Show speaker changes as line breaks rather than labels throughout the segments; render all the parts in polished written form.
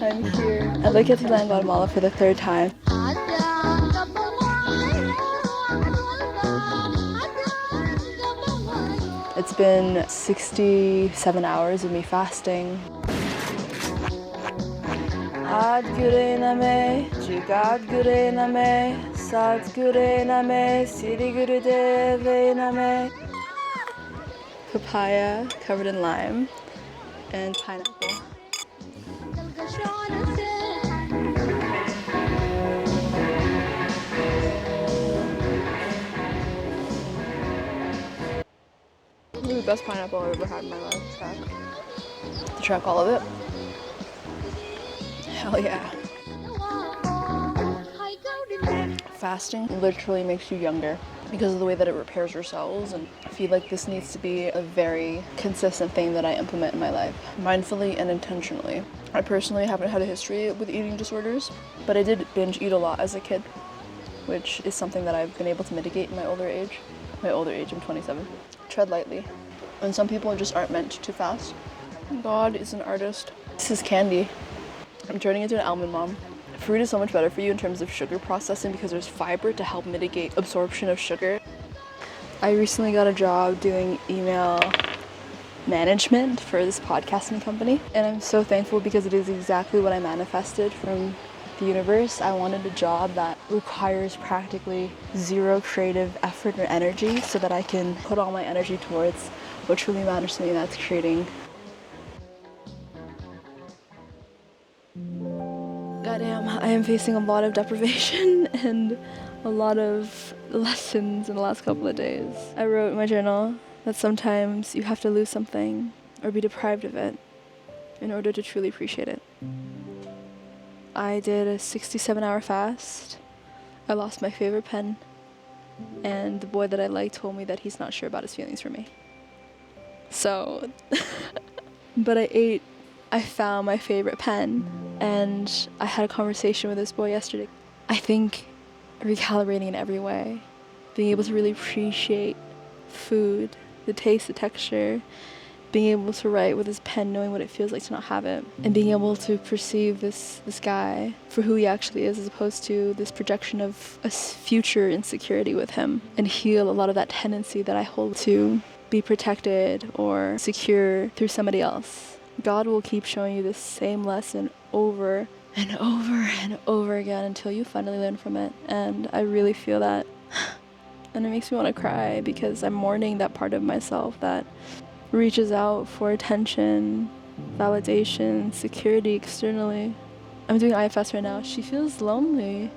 I'm here at Lake Etilan, Guatemala for the third time. It's been 67 hours of me fasting. Ad gure name, jigad gure name, sad gure name, siri gure deve name. Papaya covered in lime and pineapple. This is the best pineapple I've ever had in my life. To track all of it. Hell yeah. Fasting literally makes you younger because of the way that it repairs your cells, and I feel like this needs to be a very consistent thing that I implement in my life, mindfully and intentionally. I personally haven't had a history with eating disorders, but I did binge eat a lot as a kid, which is something that I've been able to mitigate in my older age. I'm 27. Tread lightly. And some people just aren't meant to fast. God is an artist. This is candy. I'm turning into an almond mom. Fruit is so much better for you in terms of sugar processing because there's fiber to help mitigate absorption of sugar. I recently got a job doing email management for this podcasting company, and I'm so thankful because it is exactly what I manifested from the universe. I wanted a job that requires practically zero creative effort or energy so that I can put all my energy towards what truly matters to me, and that's creating. Goddamn, I am facing a lot of deprivation and a lot of lessons in the last couple of days. I wrote in my journal that sometimes you have to lose something or be deprived of it in order to truly appreciate it. I did a 67-hour fast. I lost my favorite pen, and the boy that I liked told me that he's not sure about his feelings for me. So, but I found my favorite pen, and I had a conversation with this boy yesterday. I think recalibrating in every way, being able to really appreciate food, the taste, the texture, being able to write with his pen, knowing what it feels like to not have it, and being able to perceive this guy for who he actually is as opposed to this projection of a future insecurity with him, and heal a lot of that tendency that I hold to be protected or secure through somebody else. God will keep showing you the same lesson over and over and over again until you finally learn from it. And I really feel that. And it makes me want to cry because I'm mourning that part of myself that reaches out for attention, validation, security externally. I'm doing IFS right now. She feels lonely.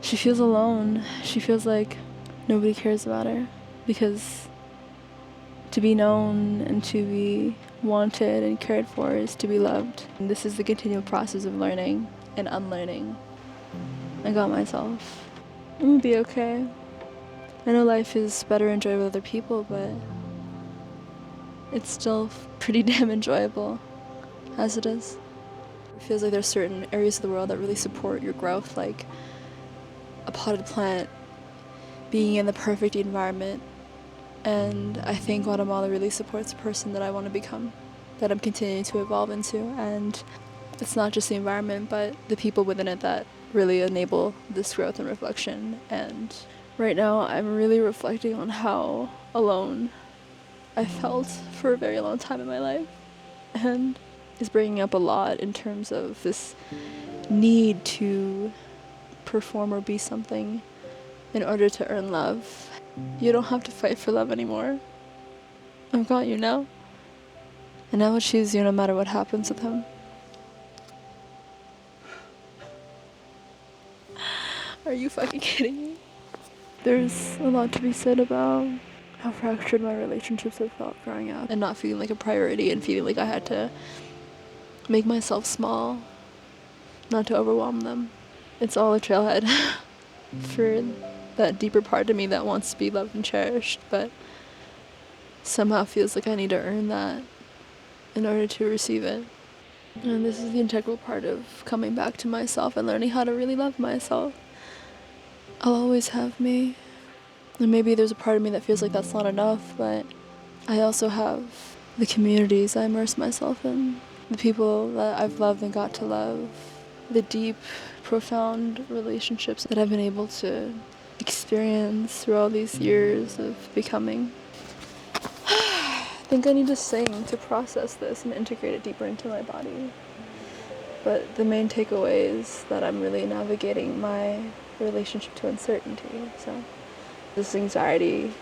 She feels alone. She feels like nobody cares about her because to be known and to be wanted and cared for is to be loved. And this is the continual process of learning and unlearning. I got myself. I'm gonna be okay. I know life is better enjoyed with other people, but it's still pretty damn enjoyable as it is. It feels like there's certain areas of the world that really support your growth, like a potted plant, being in the perfect environment. And I think Guatemala really supports the person that I want to become, that I'm continuing to evolve into. And it's not just the environment, but the people within it that really enable this growth and reflection. And right now, I'm really reflecting on how alone I felt for a very long time in my life. And it's bringing up a lot in terms of this need to perform or be something in order to earn love. You don't have to fight for love anymore. I've got you now. And I will choose you no matter what happens with him. Are you fucking kidding me? There's a lot to be said about how fractured my relationships have felt growing up and not feeling like a priority and feeling like I had to make myself small, not to overwhelm them. It's all a trailhead for that deeper part of me that wants to be loved and cherished, but somehow feels like I need to earn that in order to receive it. And this is the integral part of coming back to myself and learning how to really love myself. I'll always have me. And maybe there's a part of me that feels like that's not enough, but I also have the communities I immerse myself in, the people that I've loved and got to love, the deep, profound relationships that I've been able to experience through all these years of becoming. I think I need to sing to process this and integrate it deeper into my body. But the main takeaway is that I'm really navigating my relationship to uncertainty. So this anxiety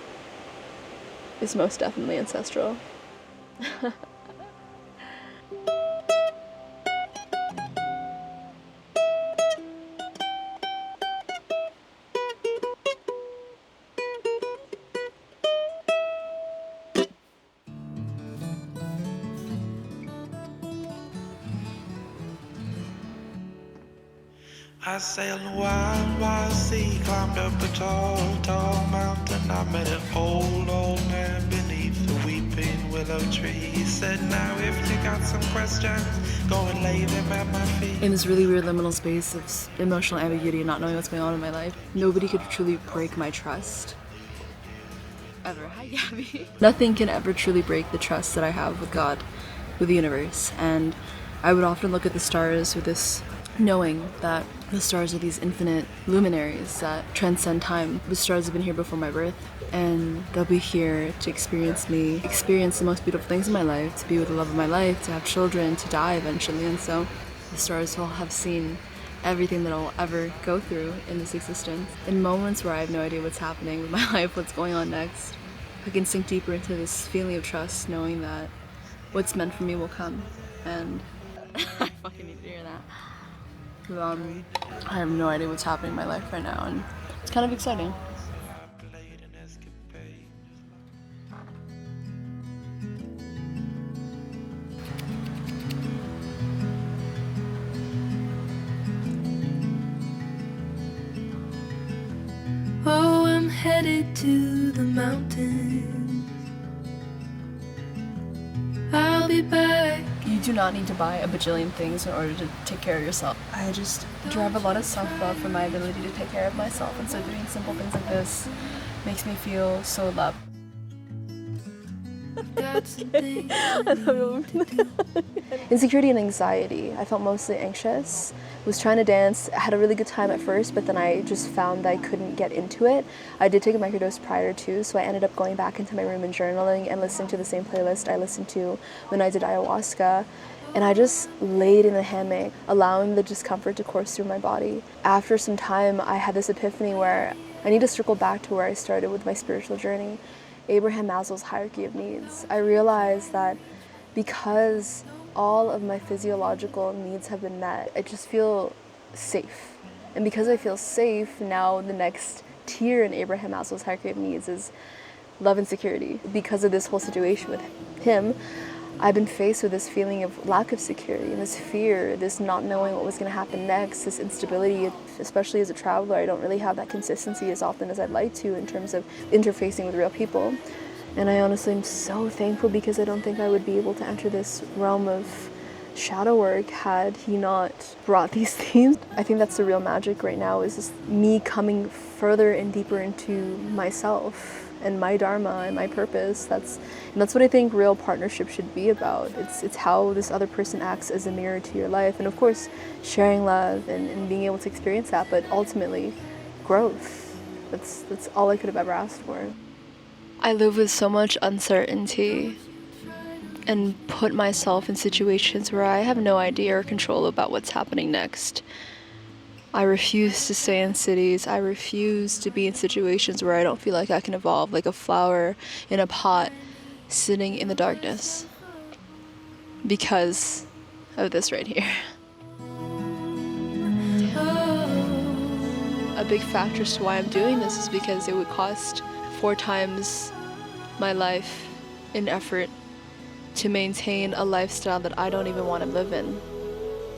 is most definitely ancestral.
I sailed a wild, wild sea, climbed up a tall, tall mountain. I met an old, old man beneath the weeping willow tree. He said, now if you got some questions, go and lay them at my feet.
In this really weird liminal space of emotional ambiguity and not knowing what's going on in my life, nobody could truly break my trust. Ever. Hi, Gabby. Nothing can ever truly break the trust that I have with God, with the universe. And I would often look at the stars with this knowing that the stars are these infinite luminaries that transcend time. The stars have been here before my birth, and they'll be here to experience me, experience the most beautiful things in my life, to be with the love of my life, to have children, to die eventually. And so the stars will have seen everything that I'll ever go through in this existence. In moments where I have no idea what's happening with my life, what's going on next, I can sink deeper into this feeling of trust, knowing that what's meant for me will come. And I fucking need to hear that. I have no idea what's happening in my life right now, and it's kind of exciting.
Oh, I'm headed to the mountains. I'll be back.
You do not need to buy a bajillion things in order to take care of yourself. I just derive a lot of self-love from my ability to take care of myself, and so doing simple things like this makes me feel so loved. Insecurity and anxiety. I felt mostly anxious. Was trying to dance. I had a really good time at first, but then I just found I couldn't get into it. I did take a microdose prior to, so I ended up going back into my room and journaling and listening to the same playlist I listened to when I did ayahuasca. And I just laid in the hammock, allowing the discomfort to course through my body. After some time, I had this epiphany where I need to circle back to where I started with my spiritual journey. Abraham Maslow's hierarchy of needs. I realized that because all of my physiological needs have been met, I just feel safe. And because I feel safe, now the next tier in Abraham Maslow's hierarchy of needs is love and security. Because of this whole situation with him, I've been faced with this feeling of lack of security and this fear, this not knowing what was going to happen next, this instability, especially as a traveler. I don't really have that consistency as often as I'd like to in terms of interfacing with real people. And I honestly am so thankful, because I don't think I would be able to enter this realm of shadow work had he not brought these themes. I think that's the real magic right now, is just me coming further and deeper into myself and my dharma and my purpose. That's what I think real partnership should be about. It's how this other person acts as a mirror to your life, and of course sharing love and being able to experience that, but ultimately growth. That's all I could have ever asked for. I live with so much uncertainty and put myself in situations where I have no idea or control about what's happening next. I refuse to stay in cities. I refuse to be in situations where I don't feel like I can evolve like a flower in a pot sitting in the darkness because of this right here. A big factor as to why I'm doing this is because it would cost 4 times my life in effort to maintain a lifestyle that I don't even want to live in.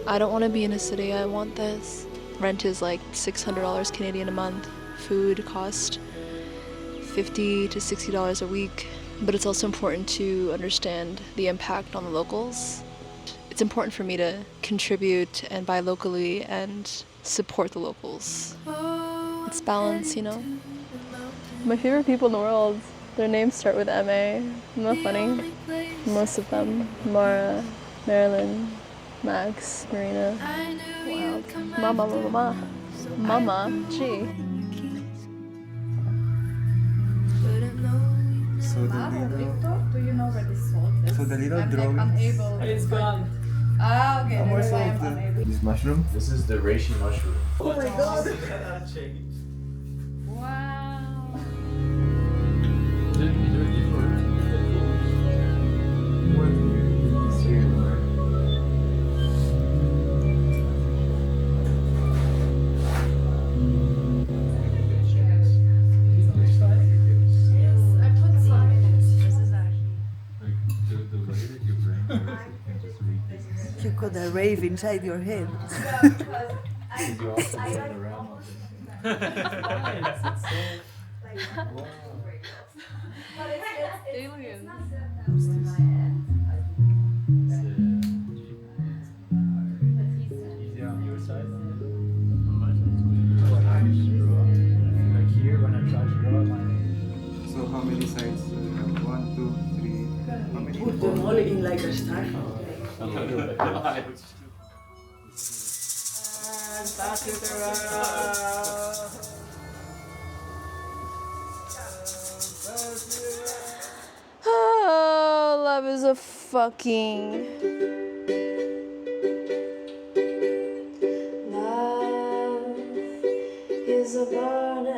I don't want to be in a city. I want this. Rent is like $600 Canadian a month. Food cost $50 to $60 a week. But it's also important to understand the impact on the locals. It's important for me to contribute and buy locally and support the locals. It's balance, you know? My favorite people in the world Their names start with M-A. Isn't that funny? Most of them. Mara, Marilyn, Max, Marina. Wild. Mama. Mama, gee.
So the little drawings.
It's gone.
Ah, okay.
No more salt. This mushroom.
This is the reishi mushroom.
Oh my god.
Wow. I put some in it. This is actually.
The way that your brain works, it can just read things.
You got a rave inside your head.
Because you also run around all
Aliens.
easier on your side. On my side, when I draw, like here, when I try to draw my.
So how many sides do you have? 1, 2, 3. How many?
Put them all in like a star.
Oh, love is a fucking. Love is a burning